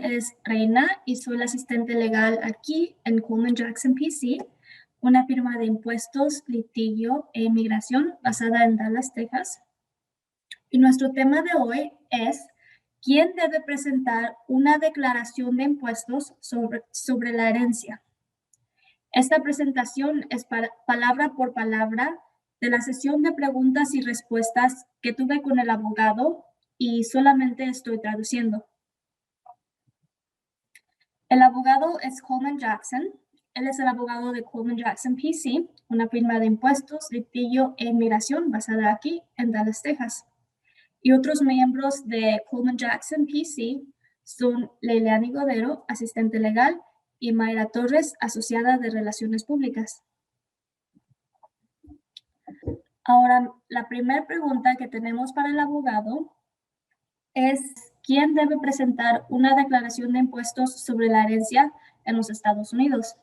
es Reina y soy la asistente legal aquí en Coleman Jackson PC, una firma de impuestos, litigio e inmigración basada en Dallas, Texas. Y nuestro tema de hoy es ¿quién debe presentar una declaración de impuestos sobre la herencia? Esta presentación es palabra por palabra de la sesión de preguntas y respuestas que tuve con el abogado y solamente estoy traduciendo. El abogado es Coleman Jackson. Él es el abogado de Coleman Jackson PC, una firma de impuestos, litigio e inmigración basada aquí en Dallas, Texas. Y otros miembros de Coleman Jackson PC son Leilani Godero, asistente legal, y Mayra Torres, asociada de Relaciones Públicas. Ahora, la primera pregunta que tenemos para el abogado es ¿quién debe presentar una declaración de impuestos sobre la herencia en los Estados Unidos?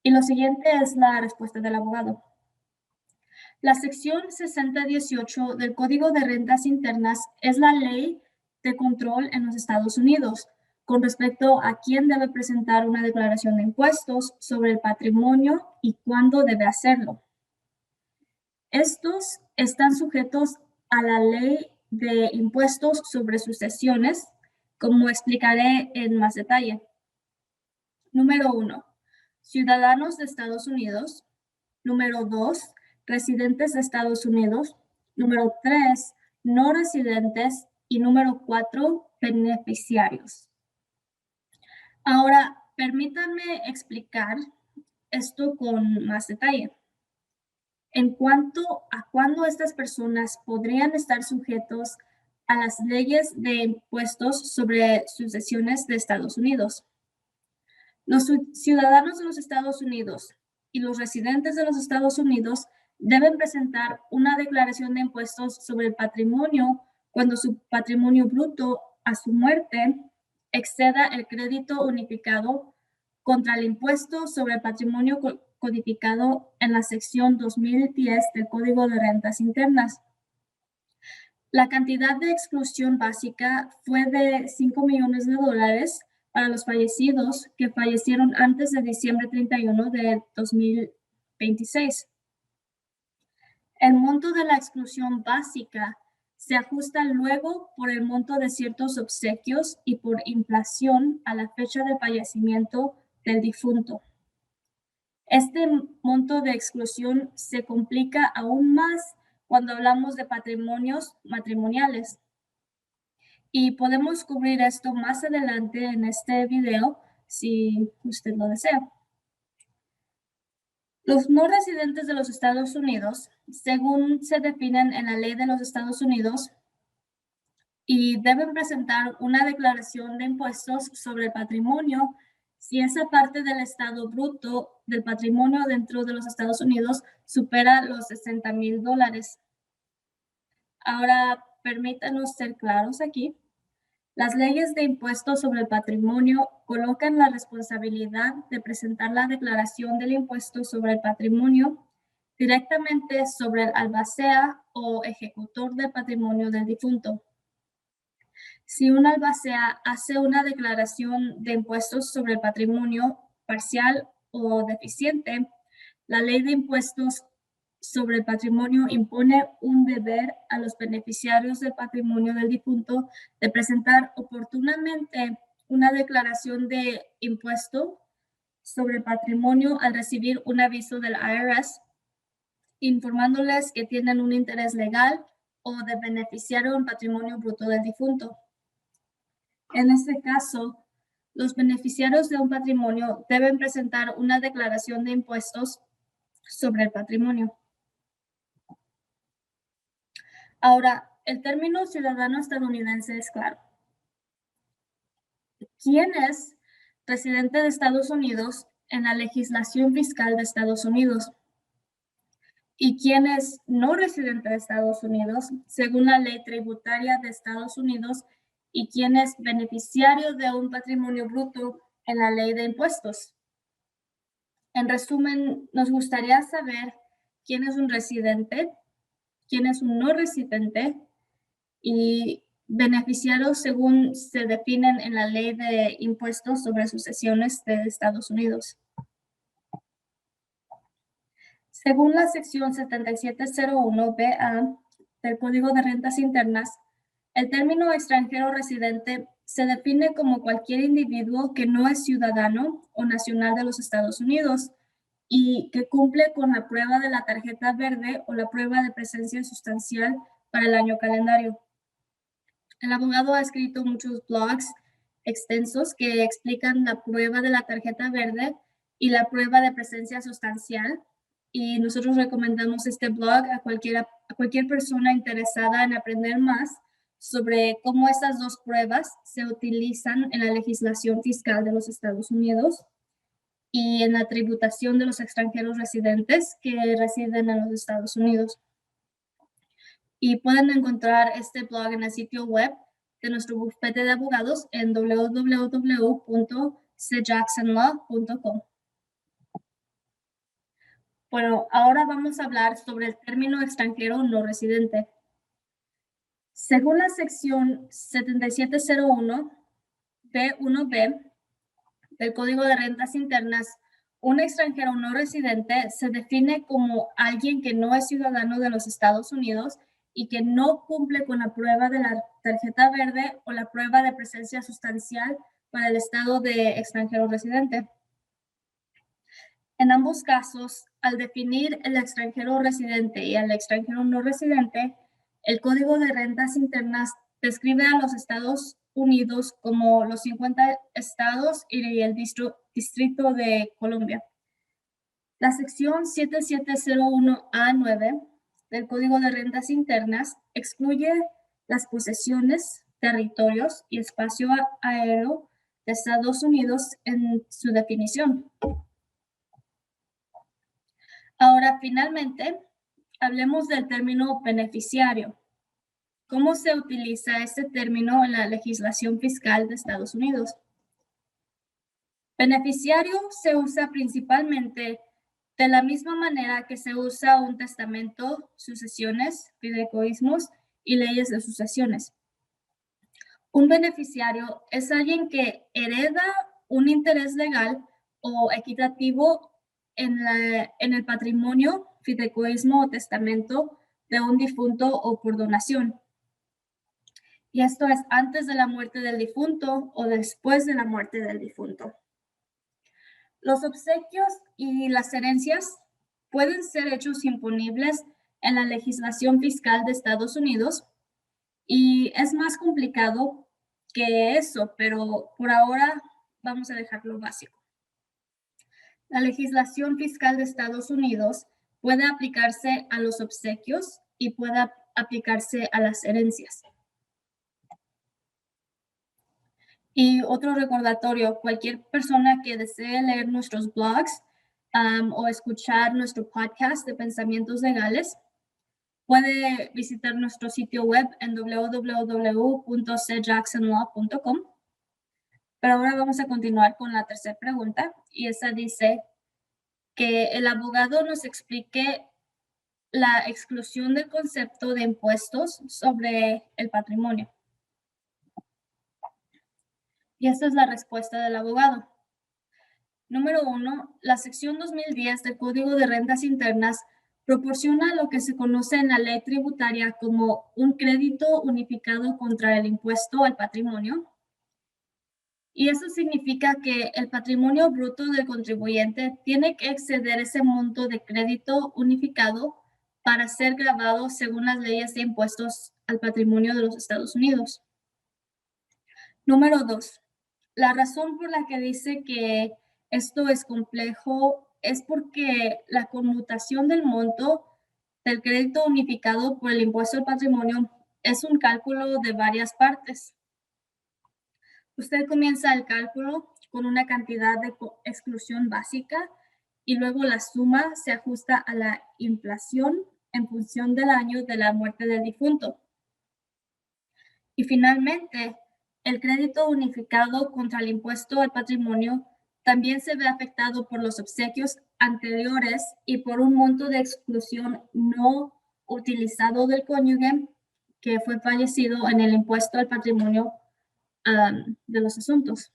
Y lo siguiente es la respuesta del abogado. La sección 6018 del Código de Rentas Internas es la ley de control en los Estados Unidos con respecto a quién debe presentar una declaración de impuestos sobre el patrimonio y cuándo debe hacerlo. Estos están sujetos a la ley de impuestos sobre sucesiones, como explicaré en más detalle. Número 1, ciudadanos de Estados Unidos. Número 2, residentes de Estados Unidos. Número 3, no residentes. Y número 4, beneficiarios. Ahora, permítanme explicar esto con más detalle. En cuanto a cuándo estas personas podrían estar sujetos a las leyes de impuestos sobre sucesiones de Estados Unidos. Los ciudadanos de los Estados Unidos y los residentes de los Estados Unidos deben presentar una declaración de impuestos sobre el patrimonio cuando su patrimonio bruto a su muerte exceda el crédito unificado contra el impuesto sobre el patrimonio codificado en la sección 2010 del Código de Rentas Internas. La cantidad de exclusión básica fue de $5 millones para los fallecidos que fallecieron antes de diciembre 31 de 2026. El monto de la exclusión básica se ajusta luego por el monto de ciertos obsequios y por inflación a la fecha de fallecimiento del difunto. Este monto de exclusión se complica aún más cuando hablamos de patrimonios matrimoniales. Y podemos cubrir esto más adelante en este video si usted lo desea. Los no residentes de los Estados Unidos, según se definen en la ley de los Estados Unidos, y deben presentar una declaración de impuestos sobre el patrimonio si esa parte del estado bruto del patrimonio dentro de los Estados Unidos supera los $60,000. Ahora, permítanos ser claros aquí. Las leyes de impuestos sobre el patrimonio colocan la responsabilidad de presentar la declaración del impuesto sobre el patrimonio directamente sobre el albacea o ejecutor del patrimonio del difunto. Si un albacea hace una declaración de impuestos sobre el patrimonio parcial o deficiente, la ley de impuestos sobre el patrimonio impone un deber a los beneficiarios del patrimonio del difunto de presentar oportunamente una declaración de impuesto sobre el patrimonio al recibir un aviso del IRS, informándoles que tienen un interés legal o de beneficiar un patrimonio bruto del difunto. En este caso, los beneficiarios de un patrimonio deben presentar una declaración de impuestos sobre el patrimonio. Ahora, el término ciudadano estadounidense es claro. ¿Quién es residente de Estados Unidos en la legislación fiscal de Estados Unidos? ¿Y quién es no residente de Estados Unidos según la ley tributaria de Estados Unidos? ¿Y quién es beneficiario de un patrimonio bruto en la ley de impuestos? En resumen, nos gustaría saber quién es un residente, quién es un no residente y beneficiarios según se definen en la Ley de Impuestos sobre Sucesiones de Estados Unidos. Según la sección 7701BA del Código de Rentas Internas, el término extranjero residente se define como cualquier individuo que no es ciudadano o nacional de los Estados Unidos y que cumple con la prueba de la tarjeta verde o la prueba de presencia sustancial para el año calendario. El abogado ha escrito muchos blogs extensos que explican la prueba de la tarjeta verde y la prueba de presencia sustancial, y nosotros recomendamos este blog a cualquier persona interesada en aprender más sobre cómo estas dos pruebas se utilizan en la legislación fiscal de los Estados Unidos y en la tributación de los extranjeros residentes que residen en los Estados Unidos. Y pueden encontrar este blog en el sitio web de nuestro bufete de abogados en www.cjacksonlaw.com. Bueno, ahora vamos a hablar sobre el término extranjero no residente. Según la sección 7701B1B del Código de Rentas Internas, un extranjero no residente se define como alguien que no es ciudadano de los Estados Unidos y que no cumple con la prueba de la tarjeta verde o la prueba de presencia sustancial para el estado de extranjero residente. En ambos casos, al definir el extranjero residente y al extranjero no residente, el Código de Rentas Internas describe a los Estados Unidos como los 50 estados y el Distrito de Columbia. La sección 7701A9 del Código de Rentas Internas excluye las posesiones, territorios y espacio aéreo de Estados Unidos en su definición. Ahora, finalmente, hablemos del término beneficiario. ¿Cómo se utiliza este término en la legislación fiscal de Estados Unidos? Beneficiario se usa principalmente de la misma manera que se usa un testamento, sucesiones, fideicomismos y leyes de sucesiones. Un beneficiario es alguien que hereda un interés legal o equitativo en el patrimonio, fideicomismo o testamento de un difunto o por donación. Y esto es antes de la muerte del difunto o después de la muerte del difunto. Los obsequios y las herencias pueden ser hechos imponibles en la legislación fiscal de Estados Unidos y es más complicado que eso, pero por ahora vamos a dejar lo básico. La legislación fiscal de Estados Unidos puede aplicarse a los obsequios y puede aplicarse a las herencias. Y otro recordatorio, cualquier persona que desee leer nuestros blogs o escuchar nuestro podcast de pensamientos legales, puede visitar nuestro sitio web en www.cjacksonlaw.com. Pero ahora vamos a continuar con la tercera pregunta, y esa dice que el abogado nos explique la exclusión del concepto de impuestos sobre el patrimonio. Y esta es la respuesta del abogado. Número 1, la sección 2010 del Código de Rentas Internas proporciona lo que se conoce en la ley tributaria como un crédito unificado contra el impuesto al patrimonio. Y eso significa que el patrimonio bruto del contribuyente tiene que exceder ese monto de crédito unificado para ser gravado según las leyes de impuestos al patrimonio de los Estados Unidos. Número 2. La razón por la que dice que esto es complejo es porque la conmutación del monto del crédito unificado por el impuesto al patrimonio es un cálculo de varias partes. Usted comienza el cálculo con una cantidad de exclusión básica y luego la suma se ajusta a la inflación en función del año de la muerte del difunto. Y finalmente, el crédito unificado contra el impuesto al patrimonio también se ve afectado por los obsequios anteriores y por un monto de exclusión no utilizado del cónyuge que fue fallecido en el impuesto al patrimonio de los asuntos.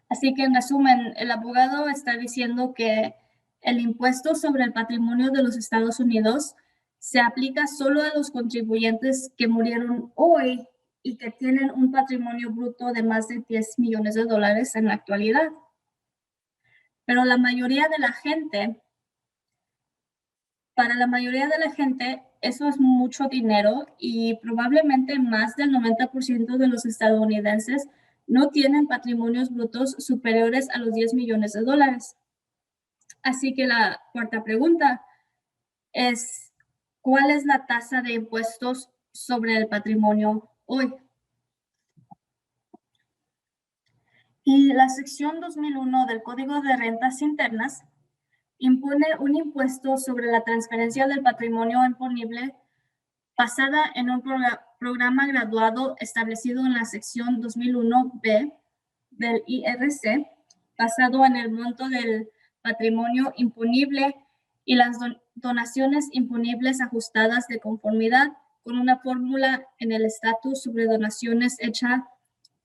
Así que en resumen, el abogado está diciendo que el impuesto sobre el patrimonio de los Estados Unidos se aplica solo a los contribuyentes que murieron hoy y que tienen un patrimonio bruto de más de 10 millones de dólares en la actualidad. Pero la mayoría de la gente, para la mayoría de la gente, eso es mucho dinero y probablemente más del 90% de los estadounidenses no tienen patrimonios brutos superiores a los 10 millones de dólares. Así que la cuarta pregunta es, ¿cuál es la tasa de impuestos sobre el patrimonio hoy? Y la sección 2001 del Código de Rentas Internas impone un impuesto sobre la transferencia del patrimonio imponible basada en un programa graduado establecido en la sección 2001B del IRC, basado en el monto del patrimonio imponible y las donaciones imponibles ajustadas de conformidad con una fórmula en el estatus sobre donaciones hecha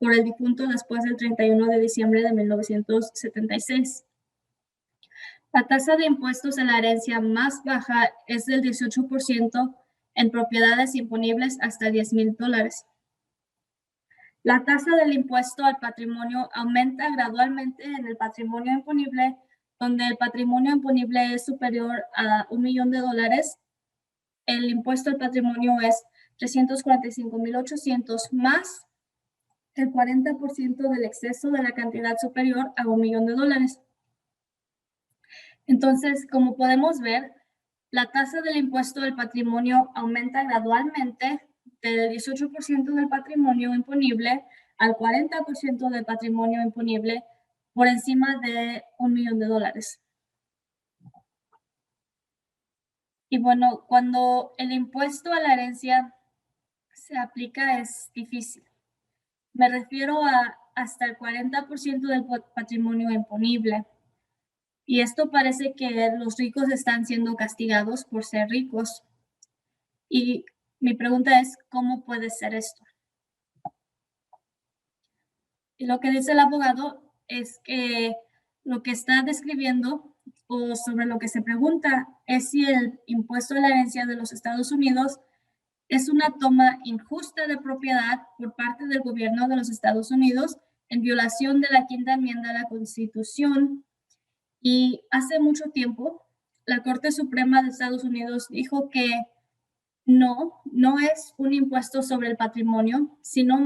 por el difunto después del 31 de diciembre de 1976. La tasa de impuestos a la herencia más baja es del 18% en propiedades imponibles hasta $10,000. La tasa del impuesto al patrimonio aumenta gradualmente en el patrimonio imponible, donde el patrimonio imponible es superior a $1 millón. El impuesto al patrimonio es 345,800 más el 40% del exceso de la cantidad superior a $1 millón. Entonces, como podemos ver, la tasa del impuesto del patrimonio aumenta gradualmente del 18% del patrimonio imponible al 40% del patrimonio imponible por encima de $1 millón. Y bueno, cuando el impuesto a la herencia se aplica es difícil. Me refiero a hasta el 40% del patrimonio imponible. Y esto parece que los ricos están siendo castigados por ser ricos. Y mi pregunta es, ¿cómo puede ser esto? Y lo que dice el abogado es que lo que está describiendo o sobre lo que se pregunta es si el impuesto a la herencia de los Estados Unidos es una toma injusta de propiedad por parte del gobierno de los Estados Unidos en violación de la Quinta Enmienda a la Constitución. Y hace mucho tiempo, la Corte Suprema de Estados Unidos dijo que no es un impuesto sobre el patrimonio, sino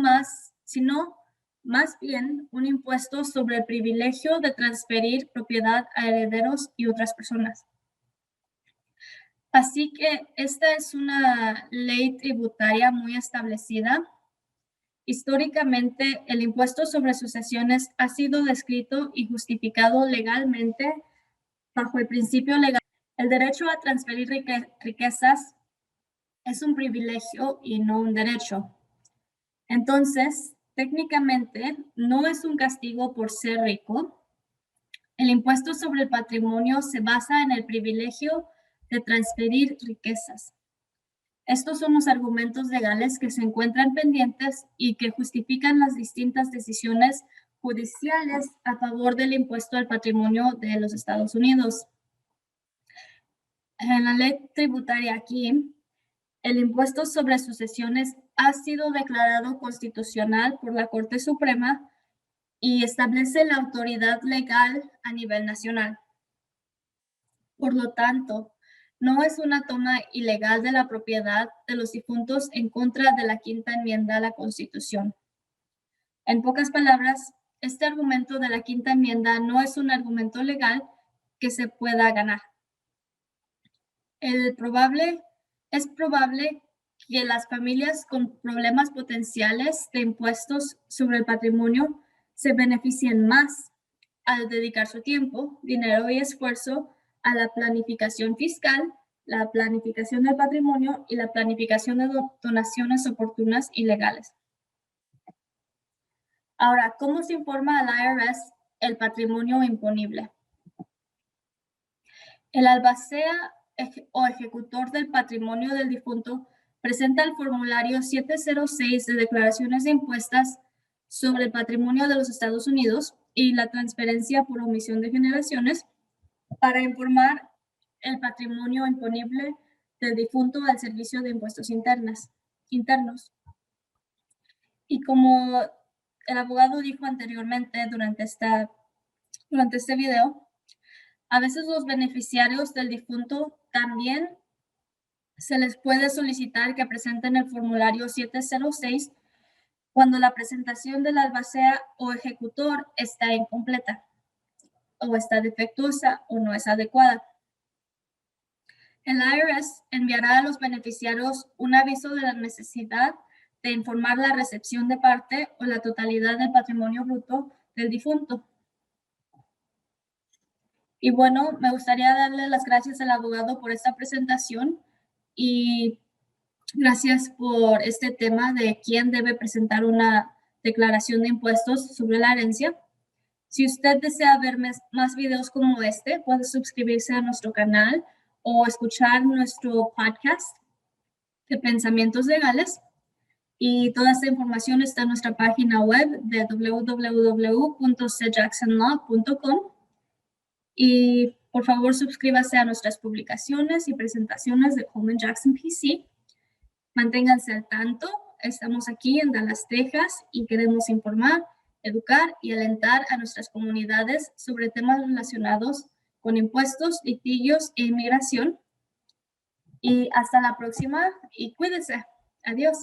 más bien un impuesto sobre el privilegio de transferir propiedad a herederos y otras personas. Así que esta es una ley tributaria muy establecida. Históricamente, el impuesto sobre sucesiones ha sido descrito y justificado legalmente bajo el principio legal. El derecho a transferir riquezas es un privilegio y no un derecho. Entonces, técnicamente, no es un castigo por ser rico. El impuesto sobre el patrimonio se basa en el privilegio de transferir riquezas. Estos son los argumentos legales que se encuentran pendientes y que justifican las distintas decisiones judiciales a favor del impuesto al patrimonio de los Estados Unidos. En la ley tributaria aquí, el impuesto sobre sucesiones ha sido declarado constitucional por la Corte Suprema y establece la autoridad legal a nivel nacional. Por lo tanto, no es una toma ilegal de la propiedad de los difuntos en contra de la Quinta Enmienda a la Constitución. En pocas palabras, este argumento de la Quinta Enmienda no es un argumento legal que se pueda ganar. Es probable que las familias con problemas potenciales de impuestos sobre el patrimonio se beneficien más al dedicar su tiempo, dinero y esfuerzo a la planificación fiscal, la planificación del patrimonio y la planificación de donaciones oportunas y legales. Ahora, ¿cómo se informa al IRS el patrimonio imponible? El albacea o ejecutor del patrimonio del difunto presenta el formulario 706 de declaraciones de impuestos sobre el patrimonio de los Estados Unidos y la transferencia por omisión de generaciones para informar el patrimonio imponible del difunto al Servicio de Impuestos Internos. Y como el abogado dijo anteriormente durante este video, a veces los beneficiarios del difunto también se les puede solicitar que presenten el formulario 706 cuando la presentación del albacea o ejecutor está incompleta o está defectuosa o no es adecuada. El IRS enviará a los beneficiarios un aviso de la necesidad de informar la recepción de parte o la totalidad del patrimonio bruto del difunto. Y bueno, me gustaría darle las gracias al abogado por esta presentación y gracias por este tema de quién debe presentar una declaración de impuestos sobre la herencia. Si usted desea ver más videos como este, puede suscribirse a nuestro canal o escuchar nuestro podcast de pensamientos legales. Y toda esta información está en nuestra página web de www.cjacksonlaw.com. Y por favor, suscríbase a nuestras publicaciones y presentaciones de Coleman Jackson PC. Manténganse al tanto. Estamos aquí en Dallas, Texas, y queremos informar, educar y alentar a nuestras comunidades sobre temas relacionados con impuestos, litigios e inmigración. Y hasta la próxima y cuídense. Adiós.